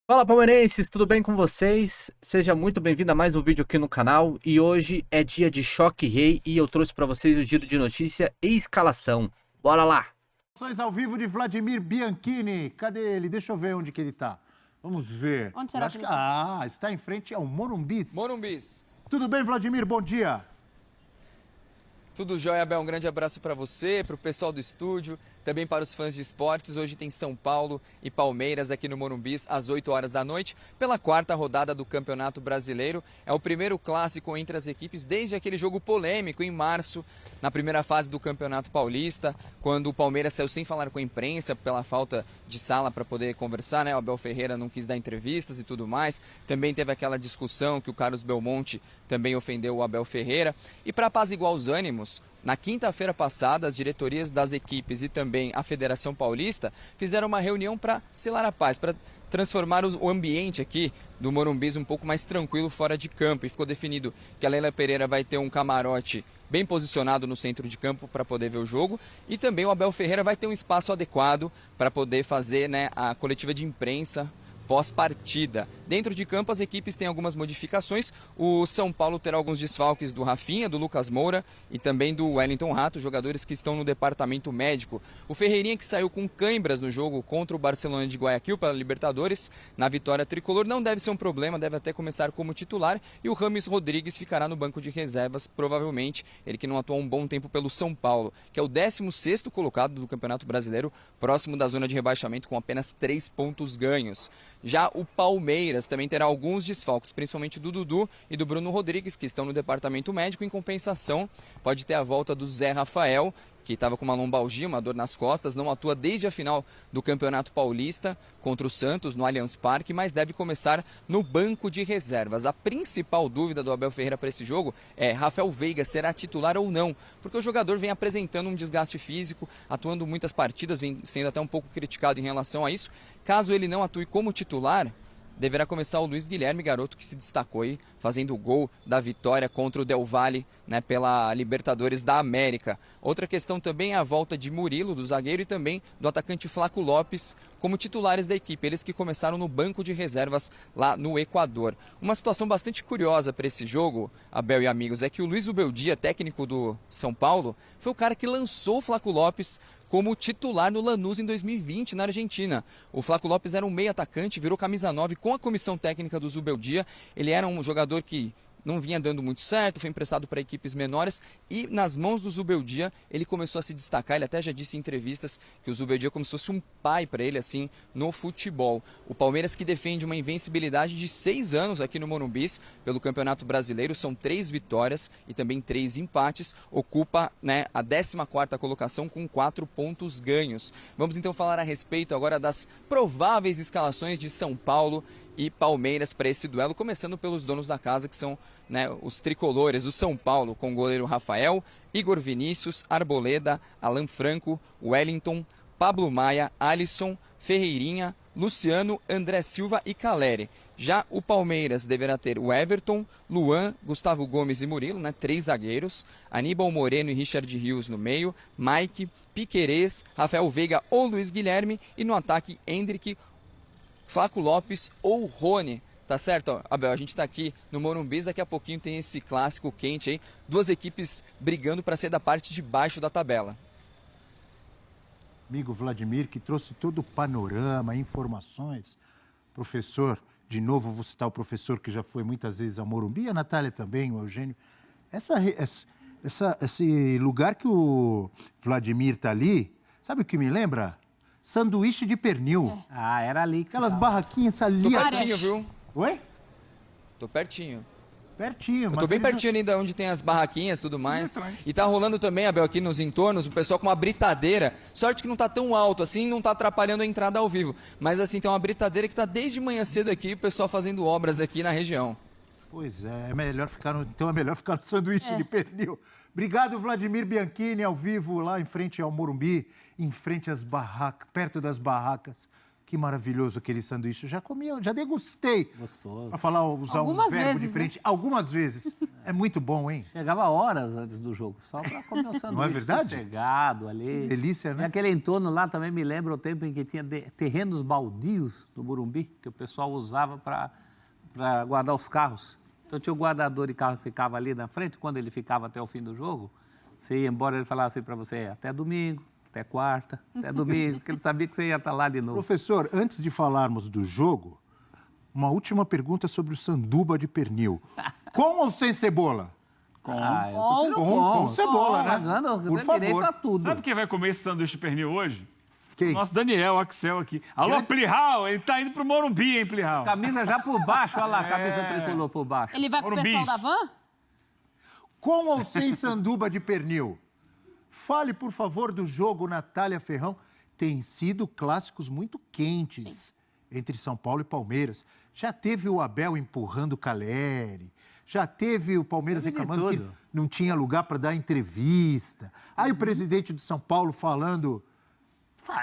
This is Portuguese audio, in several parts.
Fala, palmeirenses, tudo bem com vocês? Seja muito bem-vindo a mais um vídeo aqui no canal. E hoje é dia de Choque Rei e eu trouxe para vocês o giro de notícia e escalação. Bora lá! Ações ao vivo de Vladimir Bianchini. Cadê ele? Deixa eu ver onde que ele tá. Vamos ver. Onde será Eu acho que que... ele tá? está em frente ao Morumbis. Morumbis. Tudo bem, Vladimir? Bom dia. Tudo jóia, Abel? Um grande abraço para você, para o pessoal do estúdio, também para os fãs de esportes. Hoje tem São Paulo e Palmeiras aqui no Morumbis às 8 horas da noite, pela quarta rodada do Campeonato Brasileiro. É o primeiro clássico entre as equipes desde aquele jogo polêmico em março, na primeira fase do Campeonato Paulista, quando o Palmeiras saiu sem falar com a imprensa pela falta de sala para poder conversar, né? O Abel Ferreira não quis dar entrevistas e tudo mais. Também teve aquela discussão que o Carlos Belmonte também ofendeu o Abel Ferreira. E para apaziguar os ânimos, na quinta-feira passada, as diretorias das equipes e também a Federação Paulista fizeram uma reunião para selar a paz, para transformar o ambiente aqui do Morumbis um pouco mais tranquilo fora de campo. E ficou definido que a Leila Pereira vai ter um camarote bem posicionado no centro de campo para poder ver o jogo. E também o Abel Ferreira vai ter um espaço adequado para poder fazer, né, a coletiva de imprensa pós-partida. Dentro de campo, as equipes têm algumas modificações. O São Paulo terá alguns desfalques do Rafinha, do Lucas Moura e também do Wellington Rato, jogadores que estão no departamento médico. O Ferreirinha, que saiu com cãibras no jogo contra o Barcelona de Guayaquil pela Libertadores, na vitória tricolor, não deve ser um problema, deve até começar como titular. E o Rames Rodrigues ficará no banco de reservas, provavelmente, ele que não atuou um bom tempo pelo São Paulo, que é o 16º colocado do Campeonato Brasileiro, próximo da zona de rebaixamento, com apenas 3 pontos ganhos. Já o Palmeiras também terá alguns desfalques, principalmente do Dudu e do Bruno Rodrigues, que estão no departamento médico. Em compensação, pode ter a volta do Zé Rafael, que estava com uma lombalgia, uma dor nas costas, não atua desde a final do Campeonato Paulista contra o Santos no Allianz Parque, mas deve começar no banco de reservas. A principal dúvida do Abel Ferreira para esse jogo é: Rafael Veiga será titular ou não? Porque o jogador vem apresentando um desgaste físico, atuando muitas partidas, vem sendo até um pouco criticado em relação a isso. Caso ele não atue como titular, deverá começar o Luiz Guilherme, garoto que se destacou aí, fazendo o gol da vitória contra o Del Valle, né, pela Libertadores da América. Outra questão também é a volta de Murilo, do zagueiro, e também do atacante Flaco Lopes, como titulares da equipe, eles que começaram no banco de reservas lá no Equador. Uma situação bastante curiosa para esse jogo, Abel e amigos, é que o Luiz Ubeldia, técnico do São Paulo, foi o cara que lançou o Flaco Lopes como titular no Lanús em 2020, na Argentina. O Flaco Lopes era um meio atacante, virou camisa 9 com a comissão técnica do Zubeldia. Ele era um jogador que não vinha dando muito certo, foi emprestado para equipes menores e nas mãos do Zubeldia ele começou a se destacar. Ele até já disse em entrevistas que o Zubeldia é como se fosse um pai para ele, assim, no futebol. O Palmeiras, que defende uma invencibilidade de 6 anos aqui no Morumbis pelo Campeonato Brasileiro, são 3 vitórias e também 3 empates, ocupa, né, a 14ª colocação com 4 pontos ganhos. Vamos então falar a respeito agora das prováveis escalações de São Paulo e Palmeiras para esse duelo, começando pelos donos da casa, que são, né, os tricolores, o São Paulo, com o goleiro Rafael, Igor Vinícius, Arboleda, Alan Franco, Wellington, Pablo Maia, Alisson, Ferreirinha, Luciano, André Silva e Caleri. Já o Palmeiras deverá ter o Everton, Luan, Gustavo Gomes e Murilo, né, 3 zagueiros, Aníbal Moreno e Richard Rios no meio, Mike, Piquerez, Rafael Veiga ou Luiz Guilherme, e no ataque Hendrick, Flaco Lopes ou Rony. Tá certo, Abel? A gente está aqui no Morumbis, daqui a pouquinho tem esse clássico quente aí, duas equipes brigando para ser da parte de baixo da tabela. Amigo Vladimir, que trouxe todo o panorama, informações. Professor, de novo vou citar o professor que já foi muitas vezes ao Morumbi, a Natália também, o Eugênio. Esse lugar que o Vladimir está ali, sabe o que me lembra? Sanduíche de pernil. É. Era ali. Aquelas barraquinhas ali. Tô pertinho, viu? Oi? Tô pertinho. Pertinho. Eu tô bem pertinho ali onde tem as barraquinhas e tudo mais. E tá rolando também, Abel, aqui nos entornos, o pessoal com uma britadeira. Sorte que não tá tão alto assim, não tá atrapalhando a entrada ao vivo. Mas assim, tem uma britadeira que tá desde manhã cedo aqui, o pessoal fazendo obras aqui na região. Pois é, então é melhor ficar no sanduíche de pernil. Obrigado, Vladimir Bianchini, ao vivo, lá em frente ao Morumbi, em frente às barracas, perto das barracas. Que maravilhoso aquele sanduíche. Eu já comi, eu já degustei. Gostoso. Para falar, usar Algumas um verbo vezes, diferente. Algumas vezes. É muito bom, hein? Chegava horas antes do jogo, só para comer um sanduíche Não é verdade? sossegado ali. Que delícia, E né? aquele entorno lá também me lembra o tempo em que tinha terrenos baldios no Morumbi, que o pessoal usava para guardar os carros. Então tinha o guardador de carro que ficava ali na frente, quando ele ficava até o fim do jogo, você ia embora, ele falava assim para você, até domingo, até quarta, até domingo, porque ele sabia que você ia estar lá de novo. Professor, antes de falarmos do jogo, uma última pergunta sobre o sanduba de pernil. Com ou sem cebola? Ah, eu prefiro Com cebola, né? Pagando, Por tem direito favor. a tudo. Sabe quem vai comer esse sanduíche de pernil hoje? Quem? Nosso Daniel Axel aqui. Alô, Antes- Plihal, ele tá indo pro Morumbi, hein, Plihal? Camisa já por baixo, olha lá, a camisa tricolor por baixo. Ele vai com o Morumbis. pessoal da van? Com ou sem sanduba de pernil? Fale, por favor, do jogo Natália Ferrão. Tem sido clássicos muito quentes entre São Paulo e Palmeiras. Já teve o Abel empurrando o Caleri. Já teve o Palmeiras Teve de reclamando que tudo. não tinha lugar para dar entrevista. Aí o presidente do São Paulo falando...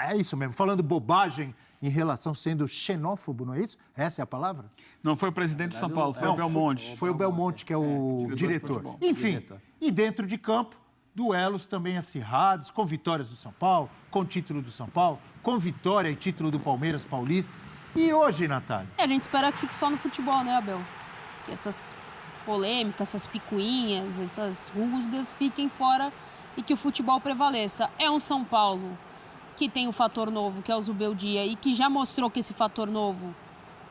É isso mesmo, falando bobagem em relação, sendo xenófobo, não é isso? Essa é a palavra? Não foi o presidente de São Paulo, foi Não, o Belmonte. Foi o Belmonte, que é o diretor de diretor. futebol. Enfim, Diretor. e dentro de campo, duelos também acirrados, com vitórias do São Paulo, com título do São Paulo, com vitória e título do Palmeiras Paulista. E hoje, Natália? A gente espera que fique só no futebol, né, Abel? Que essas polêmicas, essas picuinhas, essas rusgas fiquem fora e que o futebol prevaleça. É um São Paulo que tem um fator novo, que é o Zubeldia, e que já mostrou que esse fator novo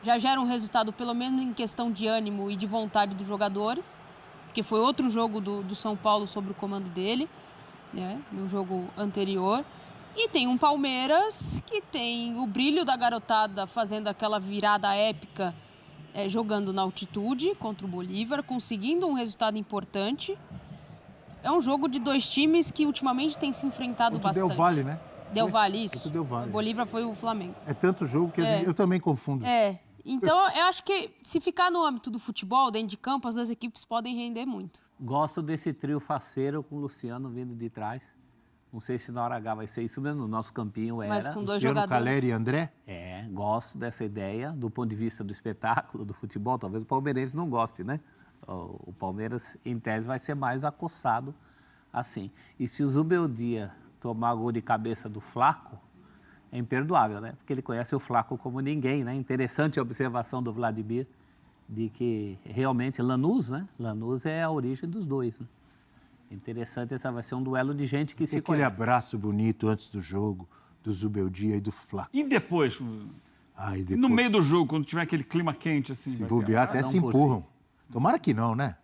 já gera um resultado, pelo menos em questão de ânimo e de vontade dos jogadores, porque foi outro jogo do São Paulo sob o comando dele, né, no jogo anterior. E tem um Palmeiras que tem o brilho da garotada fazendo aquela virada épica, jogando na altitude contra o Bolívar, conseguindo um resultado importante. É um jogo de dois times que ultimamente têm se enfrentado Contra o bastante. Del Valle, né? Del Valle, Contra isso. o Del Valle. O Bolívar foi o Flamengo. É tanto jogo que eu também confundo. Então, eu acho que se ficar no âmbito do futebol, dentro de campo, as duas equipes podem render muito. Gosto desse trio faceiro com o Luciano vindo de trás. Não sei se na hora H vai ser isso mesmo, no nosso campinho era. Mas com dois Luciano, jogadores. Caleri e André? Gosto dessa ideia do ponto de vista do espetáculo, do futebol. Talvez o palmeirense não goste, né? O Palmeiras, em tese, vai ser mais acossado assim. E se o Zubeldia tomar gol de cabeça do Flaco, é imperdoável, né? Porque ele conhece o Flaco como ninguém, né? Interessante a observação do Vladimir de que realmente Lanús, né? Lanús é a origem dos dois, né? Interessante, essa vai ser um duelo de gente que E se aquele conhece. abraço bonito antes do jogo, do Zubeldia e do Flaco. E depois, Ai, depois, no meio do jogo, quando tiver aquele clima quente, assim... se vai bobear, ter- até cada um se por empurram. Tomara que não, né?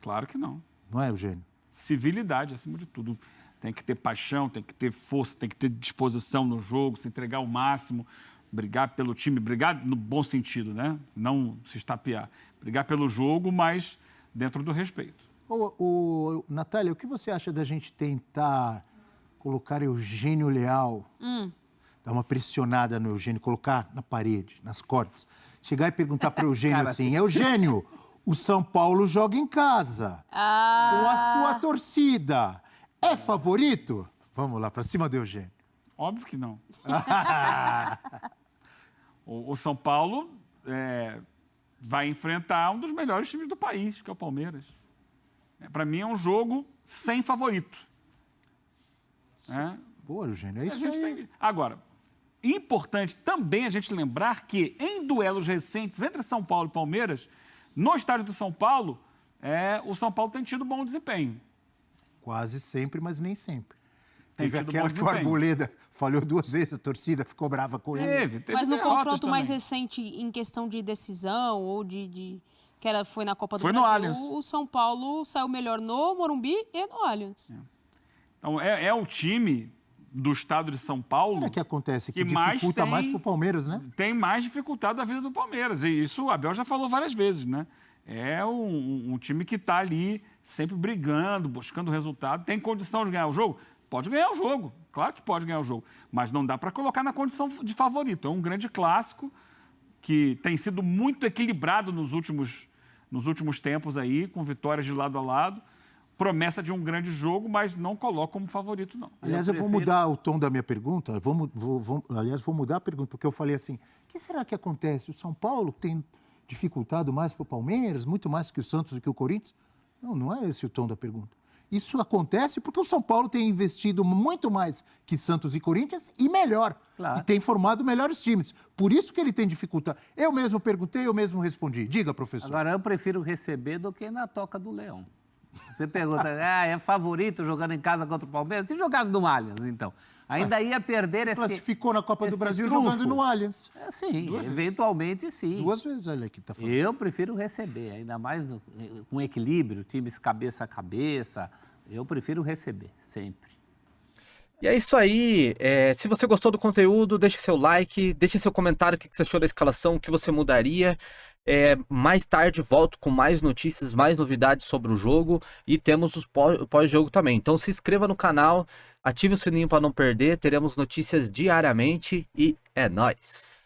Claro que não. Não é, Eugênio? Civilidade, acima de tudo. Tem que ter paixão, tem que ter força, tem que ter disposição no jogo, se entregar ao máximo, brigar pelo time, brigar no bom sentido, né? Não se estapear. Brigar pelo jogo, mas dentro do respeito. Natália, o que você acha da gente tentar colocar Eugênio Leal, dar uma pressionada no Eugênio, colocar na parede, nas cordas, chegar e perguntar para o Eugênio Cara, assim, Eugênio, o São Paulo joga em casa, com a sua torcida, é favorito? Vamos lá, para cima do Eugênio. Óbvio que não. O São Paulo vai enfrentar um dos melhores times do país, que é o Palmeiras. Para mim é um jogo sem favorito. Boa, Eugênio, é A isso gente aí. tem- Agora, importante também a gente lembrar que em duelos recentes entre São Paulo e Palmeiras, no estádio do São Paulo, o São Paulo tem tido bom desempenho. Quase sempre, mas nem sempre. Tem Teve tido aquela bom que o desempenho. Arboleda falhou 2 vezes, a torcida ficou brava com ele. Teve Mas no derrotas confronto mais também. recente, em questão de decisão ou foi na Copa do Foi no Brasil, Allianz. o São Paulo saiu melhor no Morumbi e no Allianz. Então, é o time do estado de São Paulo O que acontece? Que que mais dificulta tem- mais pro Palmeiras, né? tem mais dificultado a vida do Palmeiras. E isso o Abel já falou várias vezes, né? É um time que está ali sempre brigando, buscando resultado. Tem condição de ganhar o jogo? Pode ganhar o jogo. Claro que pode ganhar o jogo. Mas não dá para colocar na condição de favorito. É um grande clássico que tem sido muito equilibrado nos últimos tempos aí, com vitórias de lado a lado. promessa de um grande jogo, mas não coloco como favorito, não. Aliás, eu vou mudar o tom da minha pergunta. Aliás, vou mudar a pergunta, porque eu falei assim, o que será que acontece? O São Paulo tem dificultado mais para o Palmeiras, muito mais que o Santos e que o Corinthians? Não é esse o tom da pergunta. Isso acontece porque o São Paulo tem investido muito mais que Santos e Corinthians e melhor. Claro. E tem formado melhores times. Por isso que ele tem dificuldade. Eu mesmo perguntei, eu mesmo respondi. Diga, professor. Agora, eu prefiro receber do que na Toca do Leão. Você pergunta, é favorito jogando em casa contra o Palmeiras? Se jogasse no Allianz, então. Ainda ia perder esse classificou na Copa do esse Brasil trunfo. jogando no Allianz. Sim, eventualmente sim. 2 vezes, olha aqui, tá falando. Eu prefiro receber, ainda mais com equilíbrio, times cabeça a cabeça. Eu prefiro receber, sempre. E é isso aí. Se você gostou do conteúdo, deixe seu like, deixe seu comentário o que você achou da escalação, o que você mudaria. Mais tarde volto com mais notícias, mais novidades sobre o jogo e temos o pós-jogo também. Então se inscreva no canal, ative o sininho para não perder, teremos notícias diariamente e é nóis!